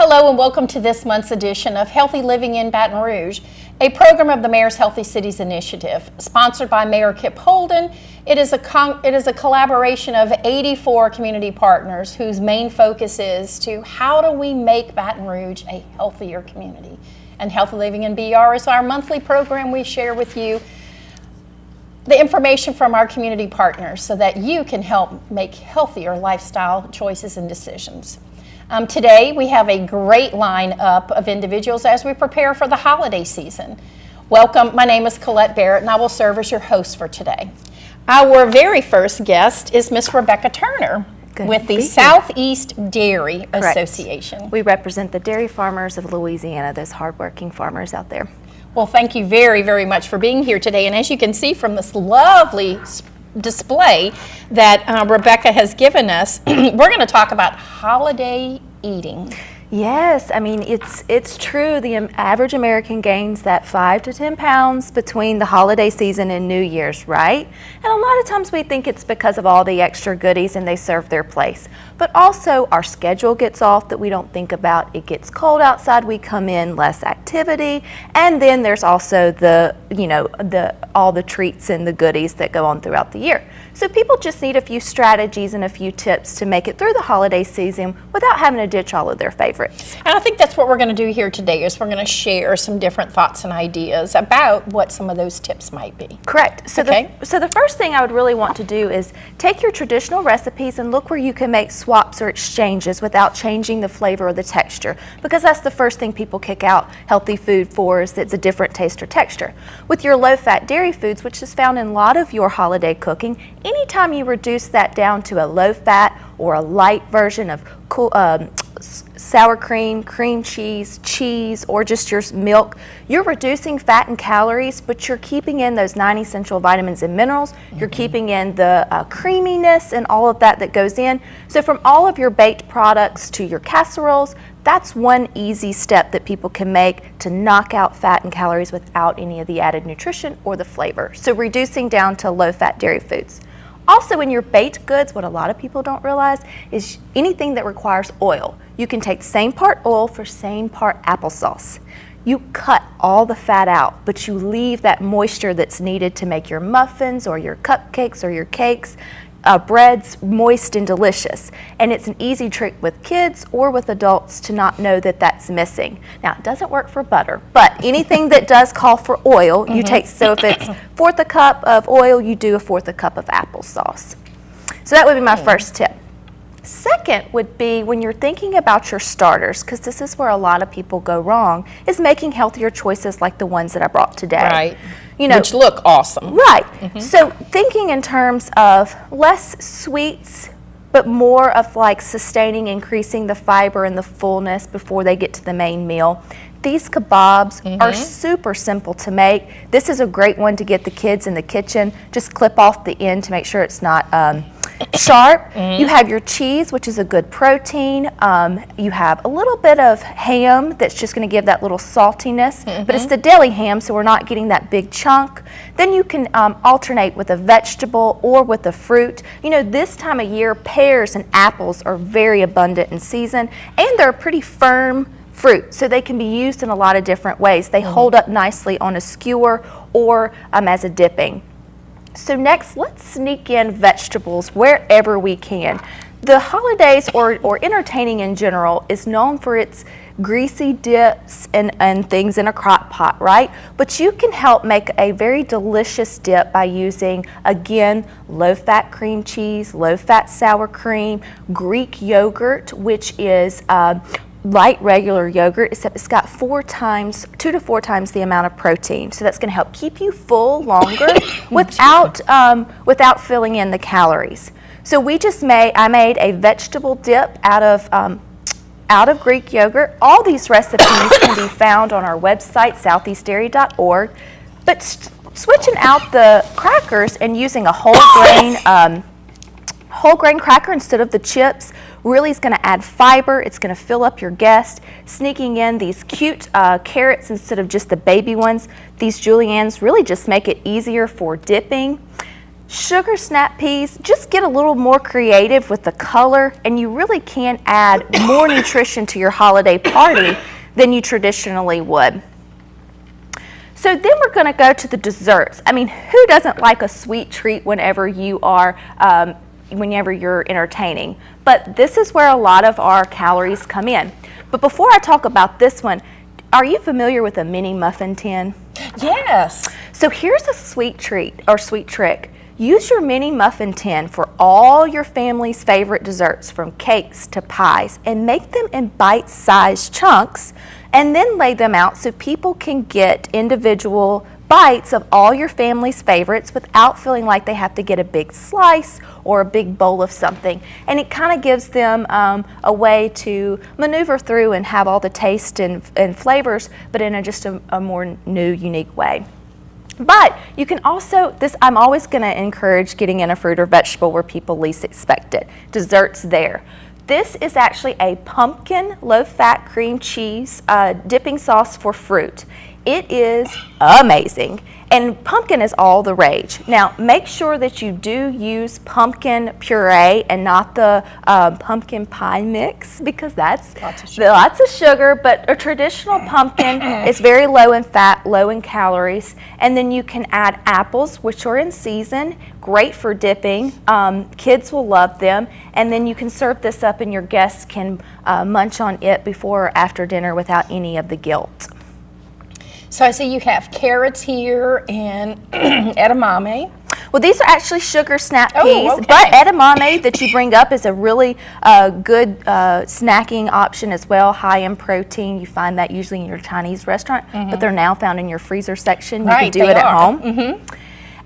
Hello and welcome to this month's edition of Healthy Living in Baton Rouge, a program of the Mayor's Healthy Cities Initiative. Sponsored by Mayor Kip Holden, it is a collaboration of 84 community partners whose main focus is to how do we make Baton Rouge a healthier community. And Healthy Living in BR is our monthly program. We share with you the information from our community partners so that you can help make healthier lifestyle choices and decisions. Today we have a great lineup of individuals as we prepare for the holiday season. Welcome, my name is Colette Barrett and I will serve as your host for today. Our very first guest is Miss Rebecca Turner with the Southeast Dairy Association. We represent the dairy farmers of Louisiana, those hardworking farmers out there. Well, thank you very, very much for being here today. And as you can see from this lovely display that Rebecca has given us, we're going to talk about holiday eating. Yes, I mean, it's true. The average American gains that 5 to 10 pounds between the holiday season and New Year's, right? And a lot of times we think it's because of all the extra goodies and they serve their place. But also our schedule gets off that we don't think about. It gets cold outside, we come in, less activity. And then there's also all the treats and the goodies that go on throughout the year. So people just need a few strategies and a few tips to make it through the holiday season without having to ditch all of their favorites. And I think that's what we're going to do here today is we're going to share some different thoughts and ideas about what some of those tips might be. Correct. So the first thing I would really want to do is take your traditional recipes and look where you can make swaps or exchanges without changing the flavor or the texture, because that's the first thing people kick out healthy food for, is it's a different taste or texture. With your low-fat dairy foods, which is found in a lot of your holiday cooking, anytime you reduce that down to a low-fat or a light version of sour cream, cream cheese, or just your milk, you're reducing fat and calories, but you're keeping in those 9 essential vitamins and minerals. You're keeping in the creaminess and all of that goes in. So from all of your baked products to your casseroles, that's one easy step that people can make to knock out fat and calories without any of the added nutrition or the flavor. So reducing down to low-fat dairy foods. Also, in your baked goods, what a lot of people don't realize is anything that requires oil. You can take same part oil for same part applesauce. You cut all the fat out, but you leave that moisture that's needed to make your muffins or your cupcakes or your cakes, breads moist and delicious. And it's an easy trick with kids or with adults to not know that that's missing. Now, it doesn't work for butter, but anything that does call for oil, you take, so if it's 1/4 cup of oil, you do 1/4 cup of applesauce. So that would be my first tip. Second would be when you're thinking about your starters, because this is where a lot of people go wrong, is making healthier choices like the ones that I brought today. Right. Which look awesome. Right. So thinking in terms of less sweets, but more of like sustaining, increasing the fiber and the fullness before they get to the main meal. These kebabs are super simple to make. This is a great one to get the kids in the kitchen. Just clip off the end to make sure it's not sharp. You have your cheese, which is a good protein. You have a little bit of ham that's just going to give that little saltiness, but it's the deli ham, so we're not getting that big chunk. Then you can alternate with a vegetable or with a fruit. This time of year, pears and apples are very abundant in season, and they're pretty firm fruit, so they can be used in a lot of different ways. They hold up nicely on a skewer or as a dipping. So next, let's sneak in vegetables wherever we can. The holidays or entertaining in general is known for its greasy dips and things in a crock pot, right? But you can help make a very delicious dip by using, again, low-fat cream cheese, low-fat sour cream, Greek yogurt, which is light regular yogurt, except it's got 2 to 4 times the amount of protein. So that's going to help keep you full longer without filling in the calories. So I made a vegetable dip out of Greek yogurt. All these recipes can be found on our website, southeastdairy.org. But switching out the crackers and using a whole grain cracker instead of the chips really is going to add fiber. It's going to fill up your guest. Sneaking in these cute carrots instead of just the baby ones. These juliennes really just make it easier for dipping. Sugar snap peas, just get a little more creative with the color, and you really can add more nutrition to your holiday party than you traditionally would. So then we're going to go to the desserts. I mean, who doesn't like a sweet treat whenever you are, whenever you're entertaining? But this is where a lot of our calories come in. But before I talk about this one, are you familiar with a mini muffin tin? Yes. So here's a sweet treat or sweet trick. Use your mini muffin tin for all your family's favorite desserts, from cakes to pies, and make them in bite-sized chunks, and then lay them out so people can get individual bites of all your family's favorites without feeling like they have to get a big slice or a big bowl of something. And it kind of gives them a way to maneuver through and have all the taste and flavors, but in just a more new, unique way. But you can also, I'm always going to encourage getting in a fruit or vegetable where people least expect it. Desserts there. This is actually a pumpkin low-fat cream cheese dipping sauce for fruit. It is amazing, and pumpkin is all the rage. Now, make sure that you do use pumpkin puree and not the pumpkin pie mix, because that's lots of sugar, but a traditional pumpkin is very low in fat, low in calories, and then you can add apples, which are in season, great for dipping. Kids will love them, and then you can serve this up and your guests can munch on it before or after dinner without any of the guilt. So I see you have carrots here and edamame. Well, these are actually sugar snap peas, Oh, okay. but edamame that you bring up is a really good snacking option as well, high in protein. You find that usually in your Chinese restaurant, but they're now found in your freezer section. You can do it at home.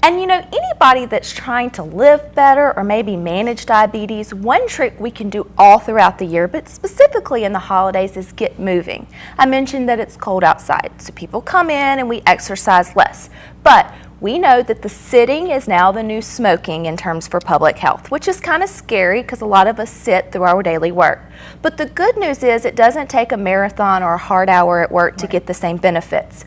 And you know, anybody that's trying to live better or maybe manage diabetes, one trick we can do all throughout the year, but specifically in the holidays, is get moving. I mentioned that it's cold outside, so people come in and we exercise less. But we know that the sitting is now the new smoking in terms for public health, which is kind of scary because a lot of us sit through our daily work. But the good news is it doesn't take a marathon or a hard hour at work to get the same benefits.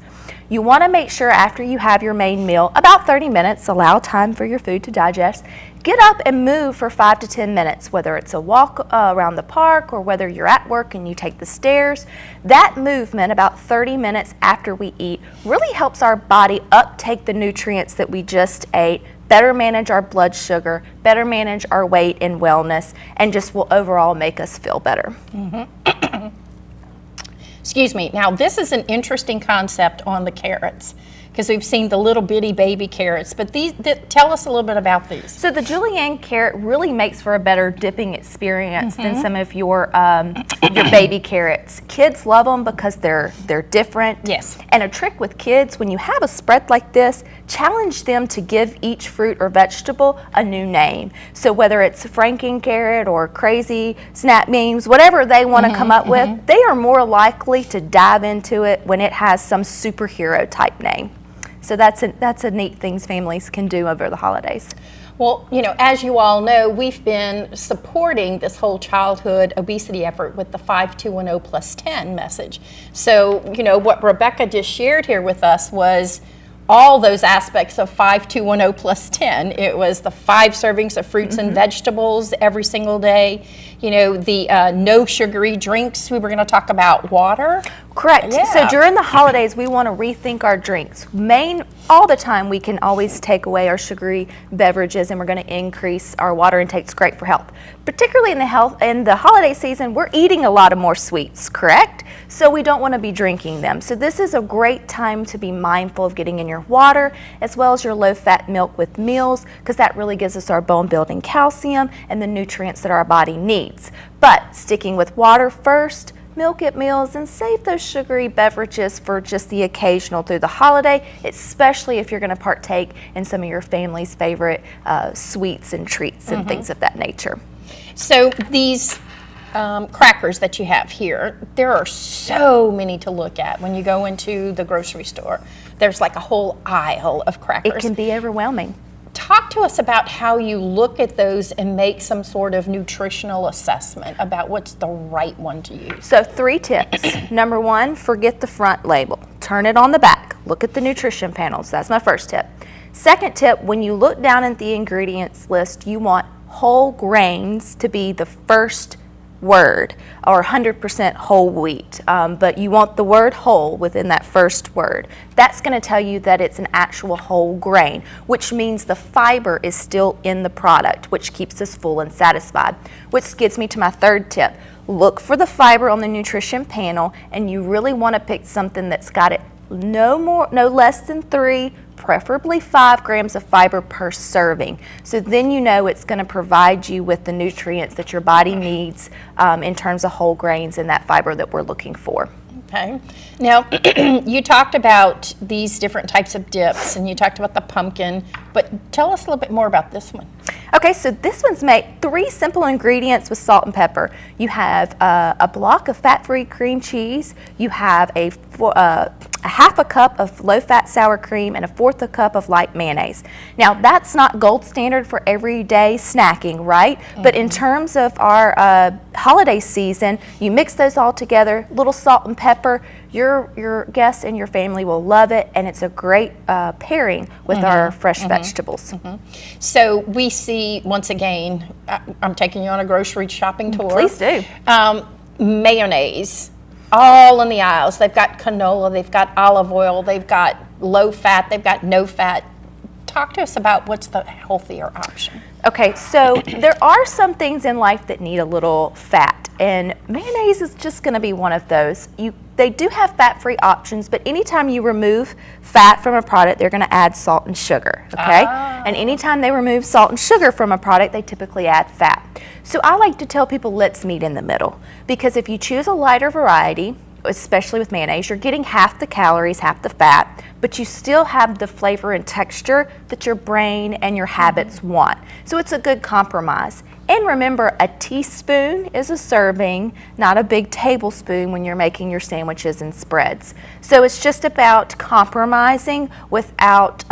You want to make sure after you have your main meal, about 30 minutes, allow time for your food to digest, get up and move for 5 to 10 minutes, whether it's a walk around the park or whether you're at work and you take the stairs. That movement, about 30 minutes after we eat, really helps our body uptake the nutrients that we just ate, better manage our blood sugar, better manage our weight and wellness, and just will overall make us feel better. Excuse me. Now, this is an interesting concept on the carrots, because we've seen the little bitty baby carrots, but tell us a little bit about these. So the julienne carrot really makes for a better dipping experience than some of your baby carrots. Kids love them because they're different. Yes. And a trick with kids, when you have a spread like this, challenge them to give each fruit or vegetable a new name. So whether it's Franken carrot or crazy snap beans, whatever they want to come up with, they are more likely to dive into it when it has some superhero type name. So that's a neat thing families can do over the holidays. Well, you know, as you all know, we've been supporting this whole childhood obesity effort with the 5210 plus 10 message. So, you know, what Rebecca just shared here with us was all those aspects of 5210 plus 10. It was the 5 servings of fruits and vegetables every single day. You know, the no sugary drinks. We were going to talk about water. Correct. Yeah. So during the holidays, we want to rethink our drinks. All the time, we can always take away our sugary beverages, and we're going to increase our water intake. It's great for health. Particularly in the holiday season, we're eating a lot of more sweets, correct? So we don't want to be drinking them. So this is a great time to be mindful of getting in your water, as well as your low-fat milk with meals, because that really gives us our bone-building calcium and the nutrients that our body needs. But sticking with water first, milk at meals, and save those sugary beverages for just the occasional through the holiday, especially if you're going to partake in some of your family's favorite sweets and treats and things of that nature. So these crackers that you have here, there are so many to look at when you go into the grocery store. There's like a whole aisle of crackers. It can be overwhelming. Talk to us about how you look at those and make some sort of nutritional assessment about what's the right one to use. So 3 tips. Number 1, forget the front label. Turn it on the back. Look at the nutrition panels. That's my first tip. Second tip, when you look down at the ingredients list, you want whole grains to be the first word, or 100% whole wheat, but you want the word whole within that first word. That's going to tell you that it's an actual whole grain, which means the fiber is still in the product, which keeps us full and satisfied. Which gets me to my third tip. Look for the fiber on the nutrition panel, and you really want to pick something that's got it no less than 3, preferably 5 grams of fiber per serving. So then you know it's going to provide you with the nutrients that your body needs in terms of whole grains and that fiber that we're looking for. Okay. Now, you talked about these different types of dips, and you talked about the pumpkin, but tell us a little bit more about this one. Okay, so this one's made 3 simple ingredients with salt and pepper. You have a block of fat-free cream cheese, you have a half a cup of low-fat sour cream, and a 1/4 a cup of light mayonnaise. Now, that's not gold standard for everyday snacking, right? But in terms of our holiday season, you mix those all together, little salt and pepper, your guests and your family will love it, and it's a great pairing with our fresh vegetables. So we see, once again, I'm taking you on a grocery shopping tour. Please do. Mayonnaise, all in the aisles. They've got canola, they've got olive oil, they've got low fat, they've got no fat. Talk to us about what's the healthier option. Okay, so there are some things in life that need a little fat, and mayonnaise is just going to be one of those. They do have fat-free options, but anytime you remove fat from a product, they're going to add salt and sugar, okay? And anytime they remove salt and sugar from a product, they typically add fat. So I like to tell people, let's meet in the middle, because if you choose a lighter variety, especially with mayonnaise, you're getting half the calories, half the fat, but you still have the flavor and texture that your brain and your habits want. So it's a good compromise. And remember, a teaspoon is a serving, not a big tablespoon when you're making your sandwiches and spreads. So it's just about compromising without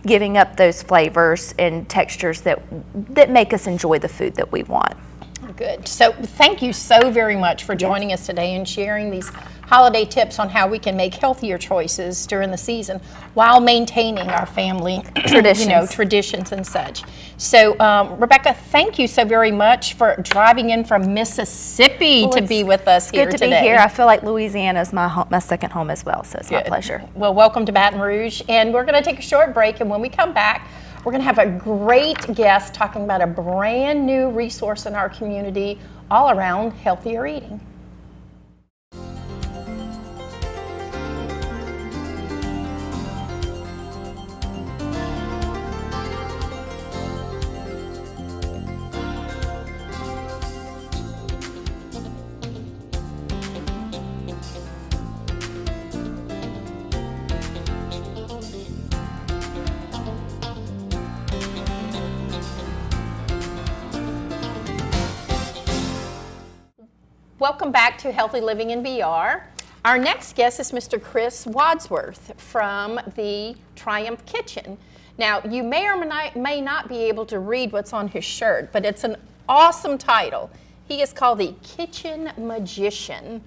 giving up those flavors and textures that make us enjoy the food that we want. Good. So thank you so very much for joining us today and sharing these holiday tips on how we can make healthier choices during the season while maintaining our family traditions and such. So Rebecca, thank you so very much for driving in from Mississippi to be with us here today. Good to be here. I feel like Louisiana is my second home as well, so it's my pleasure. Well, welcome to Baton Rouge, and we're going to take a short break, and when we come back, we're going to have a great guest talking about a brand new resource in our community all around healthier eating. Welcome back to Healthy Living in BR. Our next guest is Mr. Chris Wadsworth from the Triumph Kitchen. Now, you may or may not be able to read what's on his shirt, but it's an awesome title. He is called the Kitchen Magician.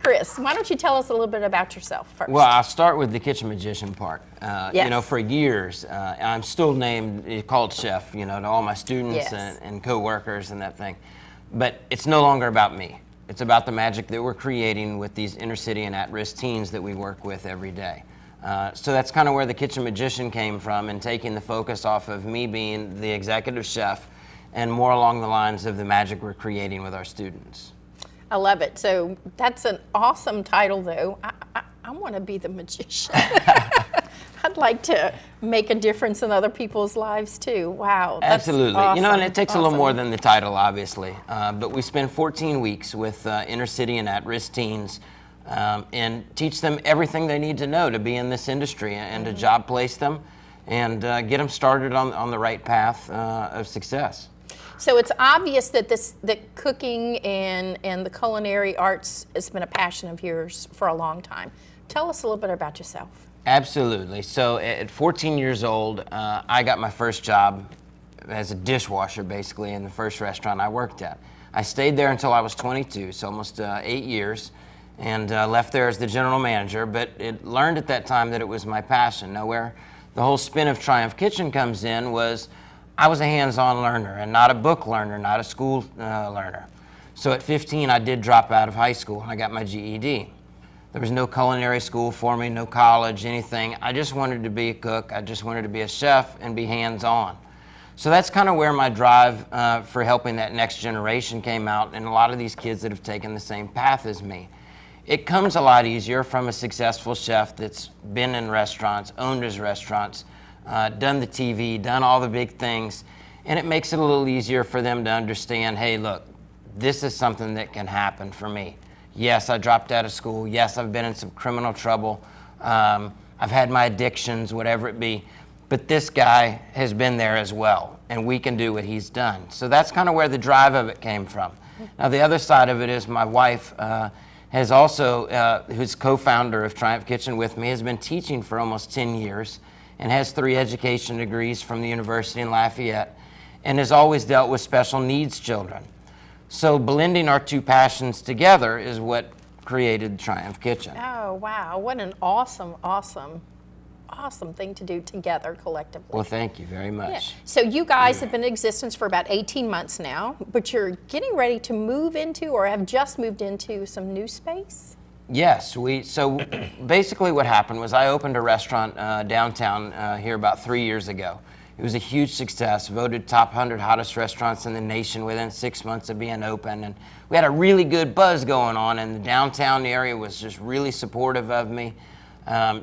Chris, why don't you tell us a little bit about yourself first? Well, I'll start with the Kitchen Magician part. Yes. You know, for years, I'm still called chef, to all my students and co-workers and that thing. But it's no longer about me. It's about the magic that we're creating with these inner city and at-risk teens that we work with every day. So that's kind of where the Kitchen Magician came from, and taking the focus off of me being the executive chef and more along the lines of the magic we're creating with our students. I love it. So that's an awesome title, though. I want to be the magician. I'd like to make a difference in other people's lives too. Wow, that's absolutely awesome. And it takes a little more than the title, obviously. But we spend 14 weeks with inner city and at-risk teens and teach them everything they need to know to be in this industry and to job place them and get them started on the right path of success. So it's obvious that that cooking and the culinary arts has been a passion of yours for a long time. Tell us a little bit about yourself. Absolutely. So at 14 years old, I got my first job as a dishwasher, basically, in the first restaurant I worked at. I stayed there until I was 22, so almost 8 years, and left there as the general manager, but learned at that time that it was my passion. Now, where the whole spin of Triumph Kitchen comes in was I was a hands-on learner and not a book learner, not a school learner. So at 15, I did drop out of high school and I got my GED. There was no culinary school for me, no college, anything. I just wanted to be a cook. I just wanted to be a chef and be hands-on. So that's kind of where my drive for helping that next generation came out, and a lot of these kids that have taken the same path as me. It comes a lot easier from a successful chef that's been in restaurants, owned his restaurants, done the TV, done all the big things, and it makes it a little easier for them to understand, hey, look, this is something that can happen for me. Yes, I dropped out of school. Yes, I've been in some criminal trouble. I've had my addictions, whatever it be. But this guy has been there as well, and we can do what he's done. So that's kind of where the drive of it came from. Now, the other side of it is my wife has also, who's co-founder of Triumph Kitchen with me, has been teaching for almost 10 years and has 3 education degrees from the University in Lafayette and has always dealt with special needs children. So blending our 2 passions together is what created Triumph Kitchen. Oh, wow. What an awesome thing to do together collectively. Well, thank you very much. Yeah. So you guys have been in existence for about 18 months now, but you're getting ready to move into or have just moved into some new space? Yes, so basically what happened was I opened a restaurant downtown here about 3 years ago. It was a huge success, voted top 100 hottest restaurants in the nation within 6 months of being open. And we had a really good buzz going on, and the downtown area was just really supportive of me.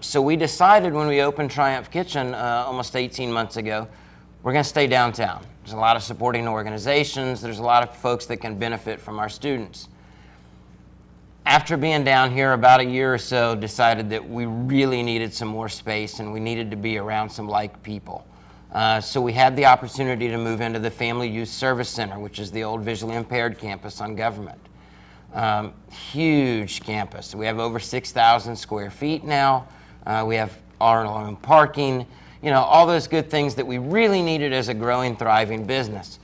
So we decided when we opened Triumph Kitchen almost 18 months ago, we're going to stay downtown. There's a lot of supporting organizations. There's a lot of folks that can benefit from our students. After being down here about a year or so, decided that we really needed some more space and we needed to be around some like people. So we had the opportunity to move into the Family Youth Service Center, which is the old visually impaired campus on Government. Huge campus. We have over 6,000 square feet now. We have our own parking, all those good things that we really needed as a growing, thriving business.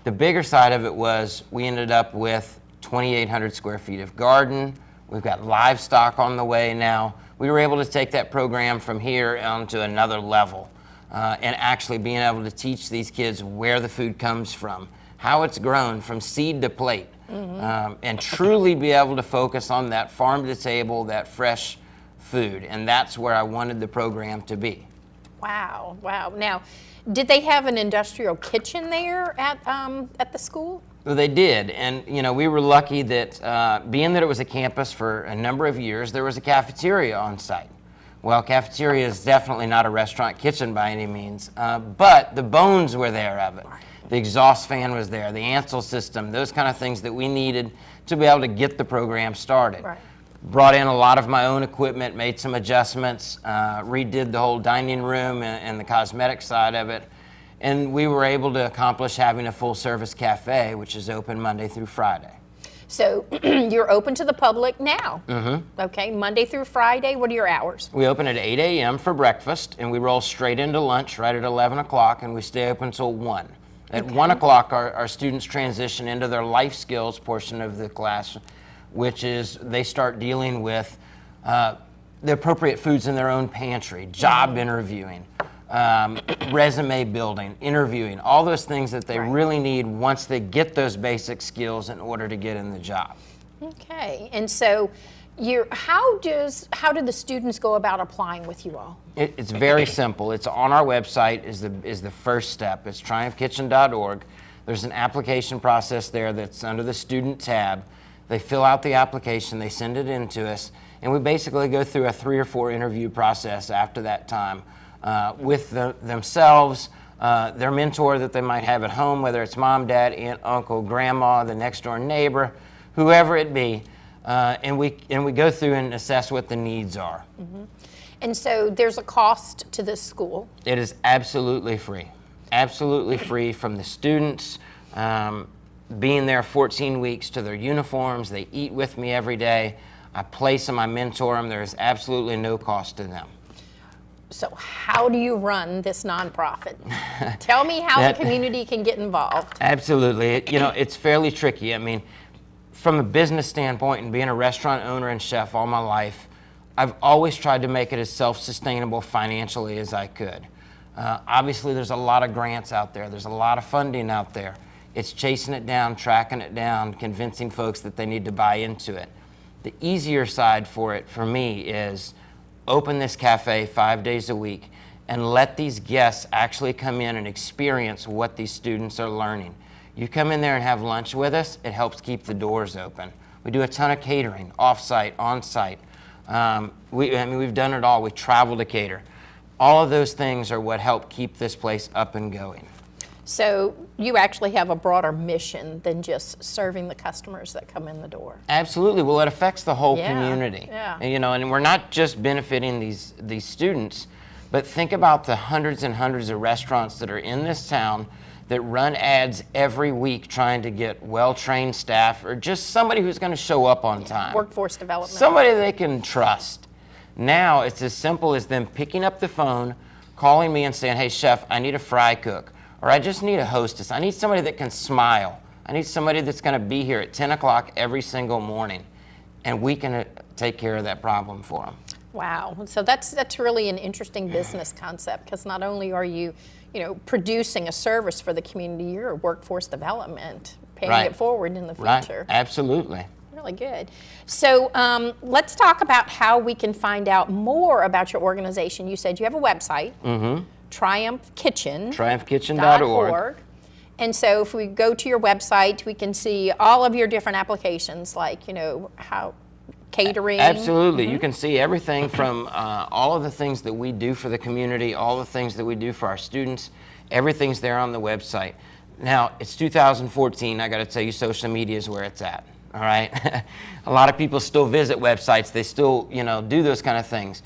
The bigger side of it was we ended up with 2,800 square feet of garden. We've got livestock on the way now. We were able to take that program from here onto another level. And actually being able to teach these kids where the food comes from, how it's grown from seed to plate, and truly be able to focus on that farm to table, that fresh food. And that's where I wanted the program to be. Wow, wow. Now, did they have an industrial kitchen there at the school? Well, they did, and we were lucky that being that it was a campus for a number of years, there was a cafeteria on site. Well, cafeteria is definitely not a restaurant kitchen by any means, but the bones were there of it. The exhaust fan was there, the Ansel system, those kind of things that we needed to be able to get the program started. Right. Brought in a lot of my own equipment, made some adjustments, redid the whole dining room and the cosmetic side of it, and we were able to accomplish having a full-service cafe, which is open Monday through Friday. So you're open to the public now. Mm-hmm. Okay, Monday through Friday. What are your hours? We open at 8 a.m. for breakfast, and we roll straight into lunch right at 11 o'clock, and we stay open until 1. At 1 o'clock, our students transition into their life skills portion of the class, which is they start dealing with the appropriate foods in their own pantry, job interviewing, resume building, interviewing, all those things that they really need once they get those basic skills in order to get in the job. Okay, and so how do the students go about applying with you all? It's very simple. It's on our website is the first step. It's triumphkitchen.org. There's an application process there that's under the student tab. They fill out the application, they send it in to us, and we basically go through a 3 or 4 interview process after that time. With themselves, their mentor that they might have at home, whether it's mom, dad, aunt, uncle, grandma, the next door neighbor, whoever it be, and we go through and assess what the needs are. Mm-hmm. And so there's a cost to this school? It is absolutely free from the students, being there 14 weeks to their uniforms. They eat with me every day. I place them, I mentor them. There is absolutely no cost to them. So how do you run this nonprofit? Tell me how the community can get involved. Absolutely. It's fairly tricky. I mean, from a business standpoint and being a restaurant owner and chef all my life, I've always tried to make it as self-sustainable financially as I could. Obviously, there's a lot of grants out there. There's a lot of funding out there. It's chasing it down, tracking it down, convincing folks that they need to buy into it. The easier side for it, for me, is open this cafe 5 days a week and let these guests actually come in and experience what these students are learning. You come in there and have lunch with us, it helps keep the doors open. We do a ton of catering, off-site, on-site. We've done it all. We travel to cater. All of those things are what help keep this place up and going. So you actually have a broader mission than just serving the customers that come in the door. Absolutely. Well, it affects the whole Yeah, community. yeah. And we're not just benefiting these students, but think about the hundreds and hundreds of restaurants that are in this town that run ads every week trying to get well-trained staff or just somebody who's going to show up on time. Workforce development. Somebody they can trust. Now it's as simple as them picking up the phone, calling me and saying, hey, chef, I need a fry cook, or I just need a hostess. I need somebody that can smile. I need somebody that's going to be here at 10 o'clock every single morning, and we can take care of that problem for them. Wow. So that's really an interesting business concept, because not only are you producing a service for the community, you're a workforce development, paying Right. it forward in the Right. future. Absolutely. Really good. So let's talk about how we can find out more about your organization. You said you have a website, Triumph Kitchen. TriumphKitchen.org. And so if we go to your website, we can see all of your different applications, like, how catering. Absolutely. You can see everything from all of the things that we do for the community, all the things that we do for our students. Everything's there on the website. Now, it's 2014. I got to tell you, social media is where it's at. All right. A lot of people still visit websites. They still, do those kind of things.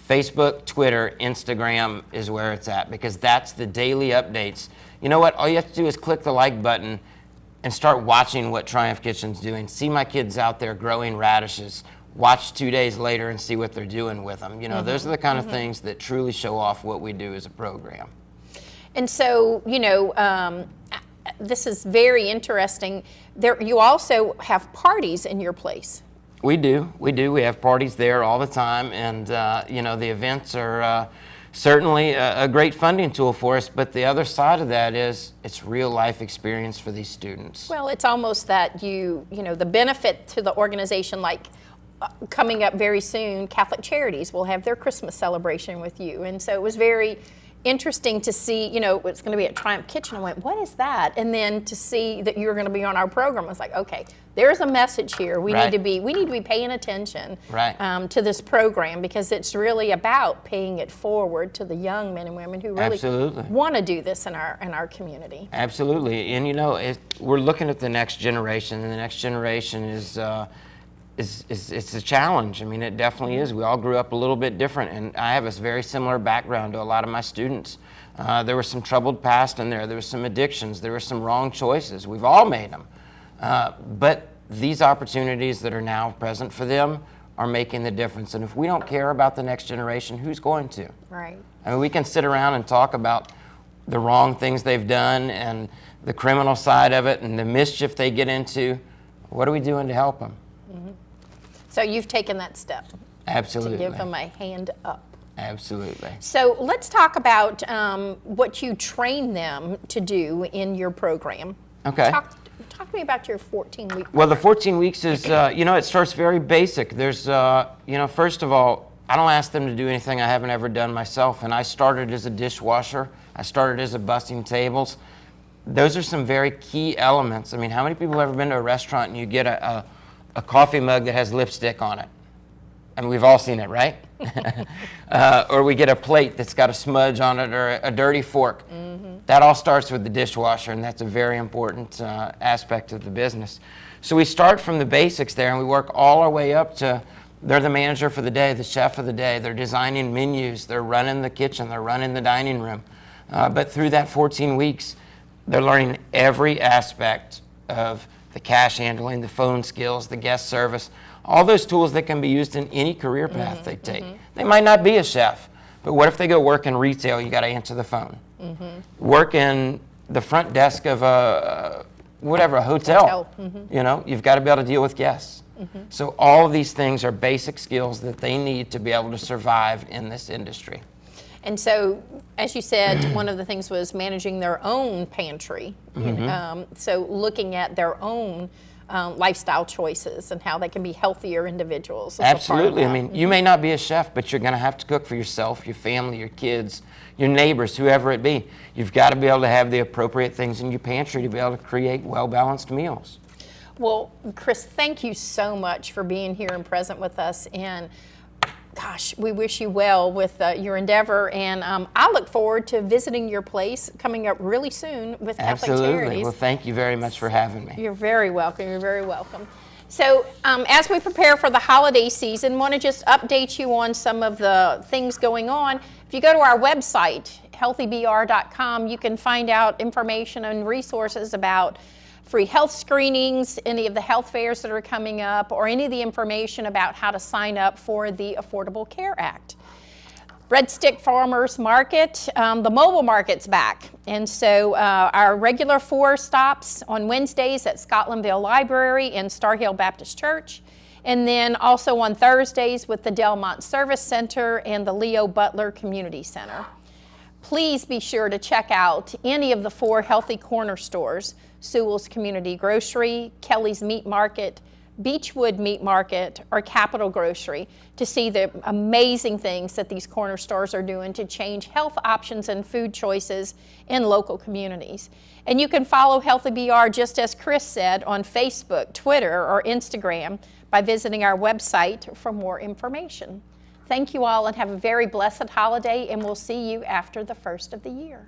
Facebook, Twitter, Instagram is where it's at, because that's the daily updates. You know what? All you have to do is click the like button and start watching what Triumph Kitchen's doing. See my kids out there growing radishes. Watch 2 days later and see what they're doing with them. Those are the kind of things that truly show off what we do as a program. And so, this is very interesting. You also have parties in your place. We do. We have parties there all the time, and the events are certainly a great funding tool for us. But the other side of that is it's real life experience for these students. Well, it's almost that the benefit to the organization, like coming up very soon, Catholic Charities will have their Christmas celebration with you, and so it was very interesting to see, it's going to be at Triumph Kitchen. I went, what is that? And then to see that you're going to be on our program, I was like, okay, there's a message here. We Right. need to be paying attention Right. to this program, because it's really about paying it forward to the young men and women who really Absolutely. want to do this in our community. Absolutely, and we're looking at the next generation, and the next generation is it's a challenge. I mean, it definitely is. We all grew up a little bit different, and I have a very similar background to a lot of my students. There was some troubled past in there. There was some addictions. There were some wrong choices. We've all made them. But these opportunities that are now present for them are making the difference. And if we don't care about the next generation, who's going to? Right. I mean, we can sit around and talk about the wrong things they've done and the criminal side of it and the mischief they get into. What are we doing to help them? So you've taken that step Absolutely. to give them a hand up. Absolutely. So let's talk about what you train them to do in your program. Okay. Talk to me about your 14-week. Well, the 14 weeks is, it starts very basic. There's, first of all, I don't ask them to do anything I haven't ever done myself. And I started as a dishwasher. I started as a bussing tables. Those are some very key elements. I mean, how many people have ever been to a restaurant and you get a coffee mug that has lipstick on it? I mean, we've all seen it, right? Or we get a plate that's got a smudge on it, or a dirty fork. Mm-hmm. That all starts with the dishwasher, and that's a very important aspect of the business. So we start from the basics there, and we work all our way up to they're the manager for the day, the chef of the day. They're designing menus. They're running the kitchen. They're running the dining room. But through that 14 weeks, they're learning every aspect of the cash handling, the phone skills, the guest service, all those tools that can be used in any career path they take. Mm-hmm. They might not be a chef, but what if they go work in retail? You got to answer the phone. Mm-hmm. Work in the front desk of a hotel. Mm-hmm. You've got to be able to deal with guests. So all of these things are basic skills that they need to be able to survive in this industry. And so, as you said, one of the things was managing their own pantry. So looking at their own lifestyle choices and how they can be healthier individuals. is a part of Absolutely. I that. mean, you may not be a chef, but you're going to have to cook for yourself, your family, your kids, your neighbors, whoever it be. You've got to be able to have the appropriate things in your pantry to be able to create well-balanced meals. Well, Chris, thank you so much for being here and present with us. And gosh, we wish you well with your endeavor. And I look forward to visiting your place coming up really soon with Catholic Absolutely. Charities. Well, thank you very much for having me. You're very welcome. You're very welcome. So as we prepare for the holiday season, want to just update you on some of the things going on. If you go to our website, healthybr.com, you can find out information and resources about free health screenings, any of the health fairs that are coming up, or any of the information about how to sign up for the Affordable Care Act. Breadstick Farmers Market, the mobile market's back. And so our regular 4 stops on Wednesdays at Scotlandville Library and Star Hill Baptist Church. And then also on Thursdays with the Delmont Service Center and the Leo Butler Community Center. Please be sure to check out any of the 4 Healthy Corner stores, Sewell's Community Grocery, Kelly's Meat Market, Beechwood Meat Market, or Capital Grocery to see the amazing things that these corner stores are doing to change health options and food choices in local communities. And you can follow Healthy BR, just as Chris said, on Facebook, Twitter, or Instagram by visiting our website for more information. Thank you all and have a very blessed holiday, and we'll see you after the first of the year.